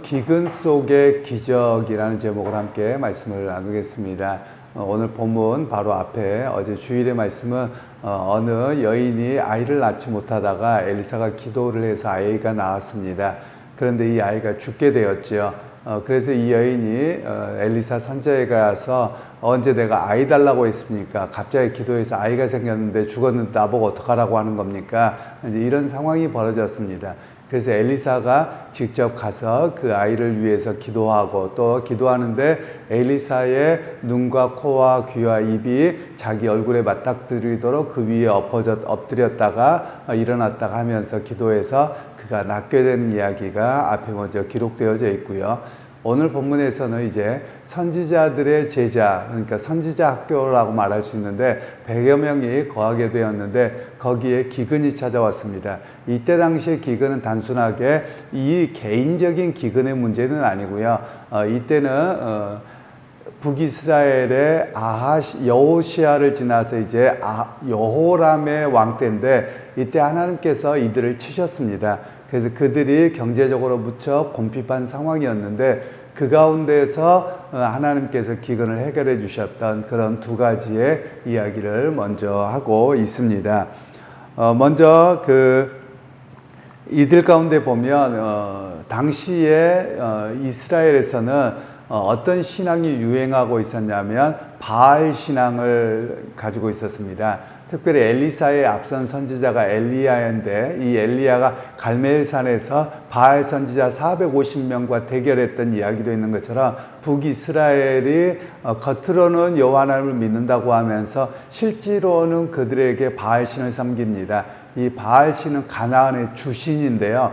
기근 속의 기적이라는 제목으로 함께 말씀을 나누겠습니다. 오늘 본문 바로 앞에 어제 주일의 말씀은 어느 여인이 아이를 낳지 못하다가 엘리사가 기도를 해서 아이가 나왔습니다. 그런데 이 아이가 죽게 되었죠. 그래서 이 여인이 엘리사 선지자에 가서 언제 내가 아이 달라고 했습니까? 갑자기 기도해서 아이가 생겼는데 죽었는데 나보고 어떡하라고 하는 겁니까? 이제 이런 상황이 벌어졌습니다. 그래서 엘리사가 직접 가서 그 아이를 위해서 기도하고 또 기도하는데 엘리사의 눈과 코와 귀와 입이 자기 얼굴에 맞닥뜨리도록 그 위에 엎드렸다가 일어났다가 하면서 기도해서 그가 낫게 된 이야기가 앞에 먼저 기록되어져 있고요. 오늘 본문에서는 이제 선지자들의 제자, 그러니까 선지자 학교라고 말할 수 있는데 100여 명이 거하게 되었는데 거기에 기근이 찾아왔습니다. 이때 당시의 기근은 단순하게 이 개인적인 기근의 문제는 아니고요. 이때는 북이스라엘의 여호시아를 지나서 이제 여호람의 왕 때인데 이때 하나님께서 이들을 치셨습니다. 그래서 그들이 경제적으로 무척 곤핍한 상황이었는데 그 가운데서 하나님께서 기근을 해결해 주셨던 그런 두 가지의 이야기를 먼저 하고 있습니다. 먼저 이들 가운데 보면 당시에 이스라엘에서는 어떤 신앙이 유행하고 있었냐면 바알 신앙을 가지고 있었습니다. 특별히 엘리사의 앞선 선지자가 엘리야인데 이 엘리야가 갈멜산에서 바알 선지자 450명과 대결했던 이야기도 있는 것처럼 북이스라엘이 겉으로는 여호와 하나님을 믿는다고 하면서 실제로는 그들에게 바알신을 섬깁니다. 이 바알신은 가나안의 주신인데요.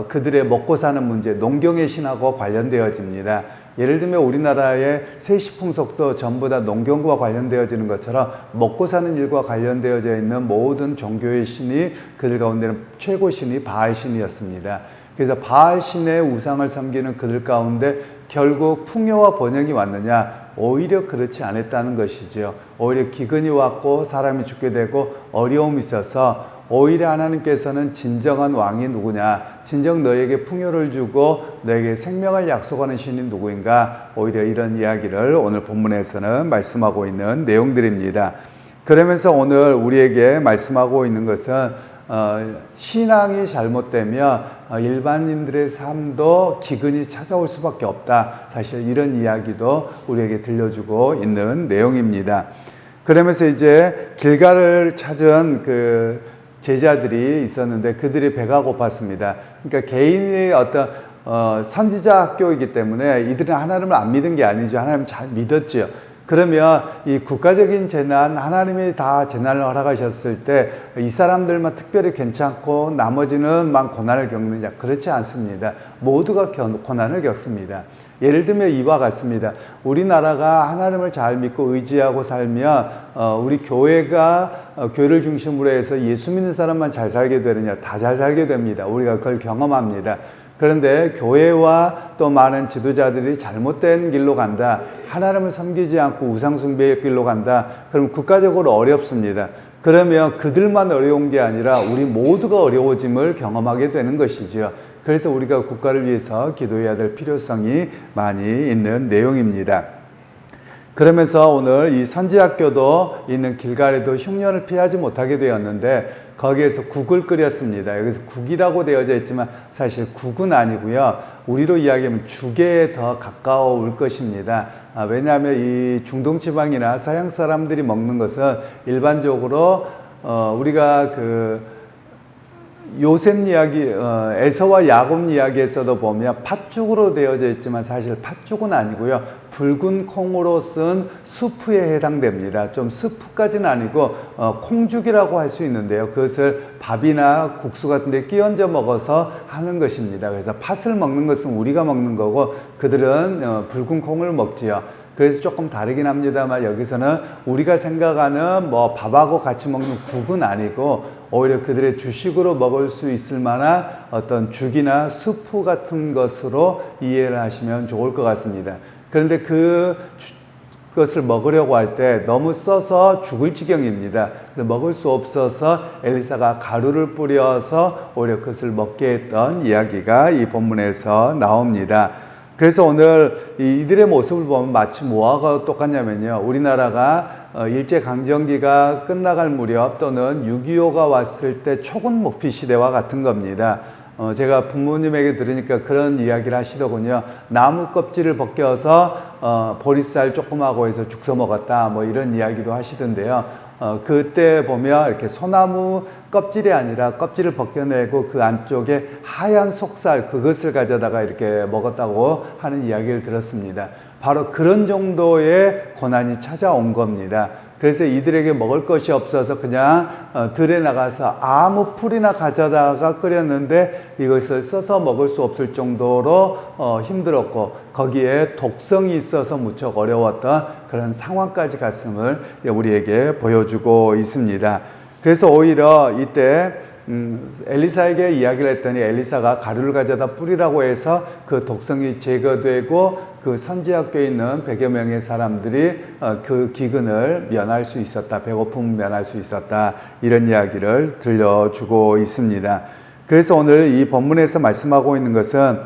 그들의 먹고 사는 문제, 농경의 신하고 관련되어집니다. 예를 들면 우리나라의 세시풍속도 전부 다 농경과 관련되어지는 것처럼 먹고 사는 일과 관련되어져 있는 모든 종교의 신이 그들 가운데는 최고 신이 바알신이었습니다. 그래서 바알신의 우상을 섬기는 그들 가운데 결국 풍요와 번영이 왔느냐? 오히려 그렇지 않았다는 것이죠. 오히려 기근이 왔고 사람이 죽게 되고 어려움이 있어서 오히려 하나님께서는 진정한 왕이 누구냐? 진정 너에게 풍요를 주고 너에게 생명을 약속하는 신이 누구인가? 오히려 이런 이야기를 오늘 본문에서는 말씀하고 있는 내용들입니다. 그러면서 오늘 우리에게 말씀하고 있는 것은 신앙이 잘못되면 일반인들의 삶도 기근이 찾아올 수밖에 없다. 사실 이런 이야기도 우리에게 들려주고 있는 내용입니다. 그러면서 이제 길갈을 찾은 제자들이 있었는데 그들이 배가 고팠습니다. 그러니까 개인의 어떤 선지자 학교이기 때문에 이들은 하나님을 안 믿은 게 아니죠. 하나님 잘 믿었죠. 그러면 이 국가적인 재난, 하나님이 다 재난을 허락하셨을 때 이 사람들만 특별히 괜찮고 나머지는 막 고난을 겪느냐? 그렇지 않습니다. 모두가 고난을 겪습니다. 예를 들면 이와 같습니다. 우리나라가 하나님을 잘 믿고 의지하고 살면 우리 교회가 교회를 중심으로 해서 예수 믿는 사람만 잘 살게 되느냐? 다 잘 살게 됩니다. 우리가 그걸 경험합니다. 그런데 교회와 또 많은 지도자들이 잘못된 길로 간다. 하나님을 섬기지 않고 우상숭배의 길로 간다. 그럼 국가적으로 어렵습니다. 그러면 그들만 어려운 게 아니라 우리 모두가 어려워짐을 경험하게 되는 것이죠. 그래서 우리가 국가를 위해서 기도해야 될 필요성이 많이 있는 내용입니다. 그러면서 오늘 이 선지학교도 있는 길갈에도 흉년을 피하지 못하게 되었는데 거기에서 국을 끓였습니다. 여기서 국이라고 되어져 있지만 사실 국은 아니고요. 우리로 이야기하면 죽에 더 가까울 것입니다. 왜냐하면 이 중동 지방이나 서양 사람들이 먹는 것은 일반적으로 우리가 요셉 이야기, 에서와 야곱 이야기에서도 보면 팥죽으로 되어져 있지만 사실 팥죽은 아니고요. 붉은 콩으로 쓴 수프에 해당됩니다. 좀 수프까지는 아니고 콩죽이라고 할 수 있는데요. 그것을 밥이나 국수 같은 데 끼얹어 먹어서 하는 것입니다. 그래서 팥을 먹는 것은 우리가 먹는 거고 그들은 붉은 콩을 먹지요. 그래서 조금 다르긴 합니다만 여기서는 우리가 생각하는 밥하고 같이 먹는 국은 아니고 오히려 그들의 주식으로 먹을 수 있을 만한 어떤 죽이나 수프 같은 것으로 이해를 하시면 좋을 것 같습니다. 그런데 그 그것을 먹으려고 할 때 너무 써서 죽을 지경입니다. 먹을 수 없어서 엘리사가 가루를 뿌려서 오히려 그것을 먹게 했던 이야기가 이 본문에서 나옵니다. 그래서 오늘 이들의 모습을 보면 마치 뭐하고 똑같냐면요. 우리나라가 일제강점기가 끝나갈 무렵 또는 6.25가 왔을 때 초군 목피 시대와 같은 겁니다. 제가 부모님에게 들으니까 그런 이야기를 하시더군요. 나무 껍질을 벗겨서 보리쌀 조금 하고 해서 죽서 먹었다. 뭐 이런 이야기도 하시던데요. 그때 보면 이렇게 소나무 껍질이 아니라 껍질을 벗겨내고 그 안쪽에 하얀 속살 그것을 가져다가 이렇게 먹었다고 하는 이야기를 들었습니다. 바로 그런 정도의 고난이 찾아온 겁니다. 그래서 이들에게 먹을 것이 없어서 그냥 들에 나가서 아무 풀이나 가져다가 끓였는데 이것을 써서 먹을 수 없을 정도로 힘들었고 거기에 독성이 있어서 무척 어려웠던 그런 상황까지 갔음을 우리에게 보여주고 있습니다. 그래서 오히려 이때 엘리사에게 이야기를 했더니 엘리사가 가루를 가져다 뿌리라고 해서 그 독성이 제거되고 그 선지학교에 있는 100여 명의 사람들이 그 기근을 면할 수 있었다. 배고픔을 면할 수 있었다. 이런 이야기를 들려주고 있습니다. 그래서 오늘 이 본문에서 말씀하고 있는 것은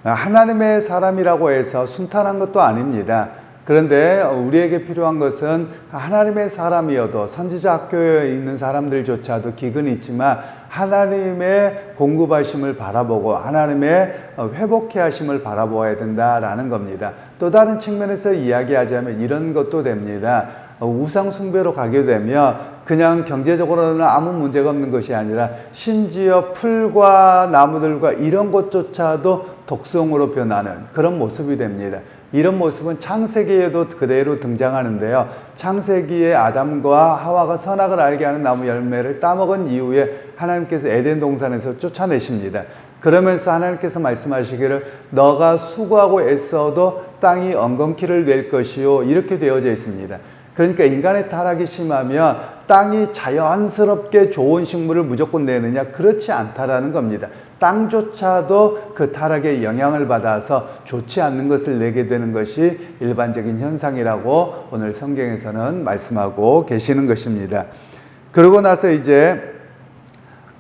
하나님의 사람이라고 해서 순탄한 것도 아닙니다. 그런데 우리에게 필요한 것은 하나님의 사람이어도 선지자 학교에 있는 사람들조차도 기근이 있지만 하나님의 공급하심을 바라보고 하나님의 회복해 하심을 바라보아야 된다라는 겁니다. 또 다른 측면에서 이야기하자면 이런 것도 됩니다. 우상 숭배로 가게 되면 그냥 경제적으로는 아무 문제가 없는 것이 아니라 심지어 풀과 나무들과 이런 것조차도 독성으로 변하는 그런 모습이 됩니다. 이런 모습은 창세기에도 그대로 등장하는데요. 창세기에 아담과 하와가 선악을 알게 하는 나무 열매를 따먹은 이후에 하나님께서 에덴 동산에서 쫓아내십니다. 그러면서 하나님께서 말씀하시기를 너가 수고하고 애써도 땅이 엉겅퀴를 낼 것이요 이렇게 되어져 있습니다. 그러니까 인간의 타락이 심하면 땅이 자연스럽게 좋은 식물을 무조건 내느냐? 그렇지 않다라는 겁니다. 땅조차도 그 타락의 영향을 받아서 좋지 않는 것을 내게 되는 것이 일반적인 현상이라고 오늘 성경에서는 말씀하고 계시는 것입니다. 그러고 나서 이제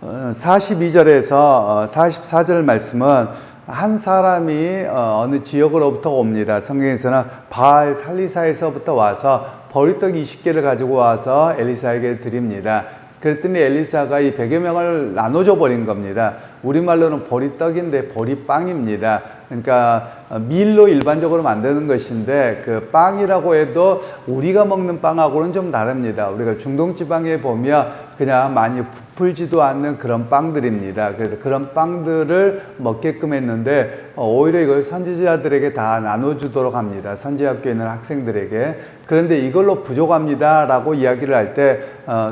42절에서 44절 말씀은 한 사람이 어느 지역으로부터 옵니다. 성경에서는 바알 살리사에서부터 와서 보리떡 20개를 가지고 와서 엘리사에게 드립니다. 그랬더니 엘리사가 이 100여 명을 나눠줘 버린 겁니다. 우리말로는 보리떡인데 보리빵입니다. 그러니까 밀로 일반적으로 만드는 것인데 그 빵이라고 해도 우리가 먹는 빵하고는 좀 다릅니다. 우리가 중동 지방에 보면 그냥 많이 부풀지도 않는 그런 빵들입니다. 그래서 그런 빵들을 먹게끔 했는데 오히려 이걸 선지자들에게 다 나눠주도록 합니다. 선지학교에 있는 학생들에게. 그런데 이걸로 부족합니다 라고 이야기를 할 때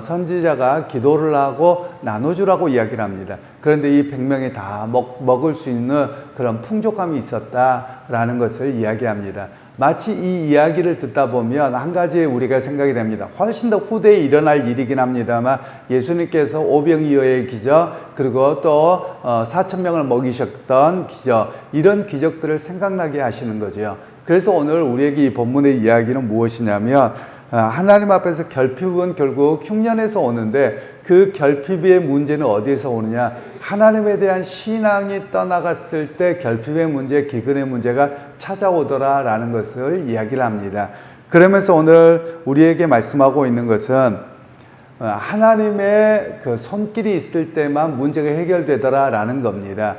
선지자가 기도를 하고 나눠주라고 이야기를 합니다. 그런데 이 100명이 다 먹을 수 있는 그런 풍족함이 있었다라는 것을 이야기합니다. 마치 이 이야기를 듣다 보면 한 가지 우리가 생각이 됩니다. 훨씬 더 후대에 일어날 일이긴 합니다만 예수님께서 오병이어의 기적 그리고 또 4,000명을 먹이셨던 기적 이런 기적들을 생각나게 하시는 거죠. 그래서 오늘 우리에게 이 본문의 이야기는 무엇이냐면 하나님 앞에서 결핍은 결국 흉년에서 오는데 그 결핍의 문제는 어디에서 오느냐? 하나님에 대한 신앙이 떠나갔을 때 결핍의 문제, 기근의 문제가 찾아오더라라는 것을 이야기를 합니다. 그러면서 오늘 우리에게 말씀하고 있는 것은 하나님의 그 손길이 있을 때만 문제가 해결되더라라는 겁니다.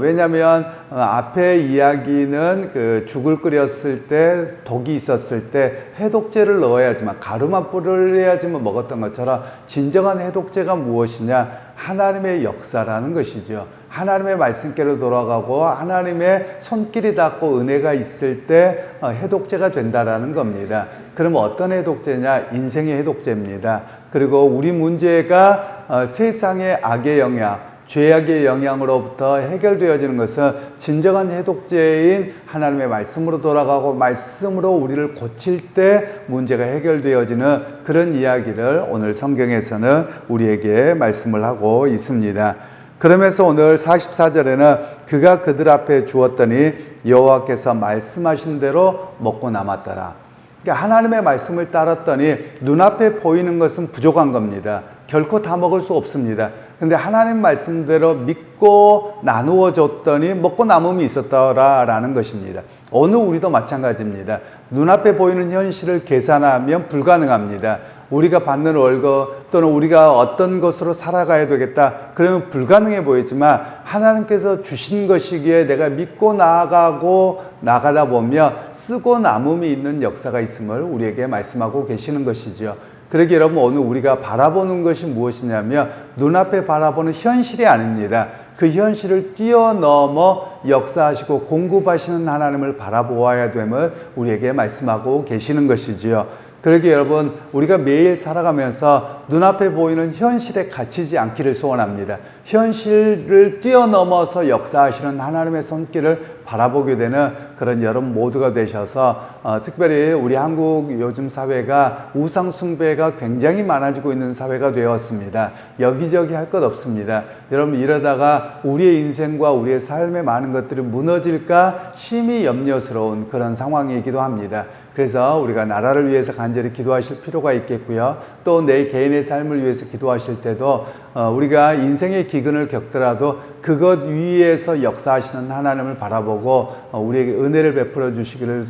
왜냐하면 앞에 이야기는 그 죽을 끓였을 때 독이 있었을 때 해독제를 넣어야지만 가루만 뿌려야지만 먹었던 것처럼 진정한 해독제가 무엇이냐? 하나님의 역사라는 것이죠. 하나님의 말씀께로 돌아가고 하나님의 손길이 닿고 은혜가 있을 때 해독제가 된다라는 겁니다. 그러면 어떤 해독제냐? 인생의 해독제입니다. 그리고 우리 문제가 세상의 악의 영향 죄악의 영향으로부터 해결되어지는 것은 진정한 해독제인 하나님의 말씀으로 돌아가고 말씀으로 우리를 고칠 때 문제가 해결되어지는 그런 이야기를 오늘 성경에서는 우리에게 말씀을 하고 있습니다. 그러면서 오늘 44절에는 그가 그들 앞에 주었더니 여호와께서 말씀하신 대로 먹고 남았더라. 그러니까 하나님의 말씀을 따랐더니 눈앞에 보이는 것은 부족한 겁니다. 결코 다 먹을 수 없습니다. 근데 하나님 말씀대로 믿고 나누어 줬더니 먹고 남음이 있었더라라는 것입니다. 어느 우리도 마찬가지입니다. 눈앞에 보이는 현실을 계산하면 불가능합니다. 우리가 받는 월급 또는 우리가 어떤 것으로 살아가야 되겠다 그러면 불가능해 보이지만 하나님께서 주신 것이기에 내가 믿고 나가다 보면 쓰고 남음이 있는 역사가 있음을 우리에게 말씀하고 계시는 것이죠. 그러기에 여러분 오늘 우리가 바라보는 것이 무엇이냐면 눈앞에 바라보는 현실이 아닙니다. 그 현실을 뛰어넘어 역사하시고 공급하시는 하나님을 바라보아야 됨을 우리에게 말씀하고 계시는 것이지요. 그러기에 여러분 우리가 매일 살아가면서 눈앞에 보이는 현실에 갇히지 않기를 소원합니다. 현실을 뛰어넘어서 역사하시는 하나님의 손길을 바라보게 되는 그런 여러분 모두가 되셔서 특별히 우리 한국 요즘 사회가 우상 숭배가 굉장히 많아지고 있는 사회가 되었습니다. 여기저기 할 것 없습니다. 여러분 이러다가 우리의 인생과 우리의 삶의 많은 것들이 무너질까 심히 염려스러운 그런 상황이기도 합니다. 그래서 우리가 나라를 위해서 간절히 기도하실 필요가 있겠고요. 또 내 개인의 삶을 위해서 기도하실 때도 우리가 인생의 기근을 겪더라도 그것 위에서 역사하시는 하나님을 바라보고 우리에게 은혜를 베풀어 주시기를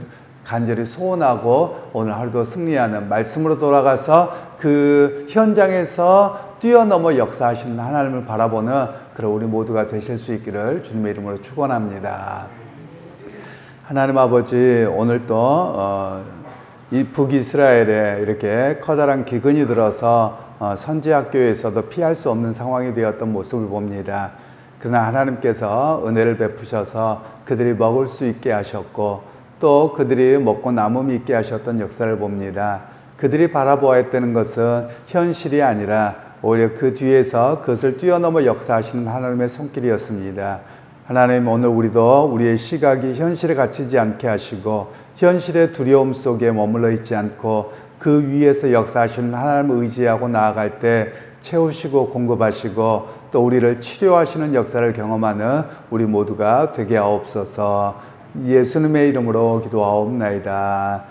간절히 소원하고 오늘 하루도 승리하는 말씀으로 돌아가서 그 현장에서 뛰어넘어 역사하시는 하나님을 바라보는 그런 우리 모두가 되실 수 있기를 주님의 이름으로 축원합니다. 하나님 아버지 오늘 또 이 북이스라엘에 이렇게 커다란 기근이 들어서 선지학교에서도 피할 수 없는 상황이 되었던 모습을 봅니다. 그러나 하나님께서 은혜를 베푸셔서 그들이 먹을 수 있게 하셨고 또 그들이 먹고 남음이 있게 하셨던 역사를 봅니다. 그들이 바라보았다는 것은 현실이 아니라 오히려 그 뒤에서 그것을 뛰어넘어 역사하시는 하나님의 손길이었습니다. 하나님 오늘 우리도 우리의 시각이 현실에 갇히지 않게 하시고 현실의 두려움 속에 머물러 있지 않고 그 위에서 역사하시는 하나님을 의지하고 나아갈 때 채우시고 공급하시고 또 우리를 치료하시는 역사를 경험하는 우리 모두가 되게 하옵소서. 예수님의 이름으로 기도하옵나이다.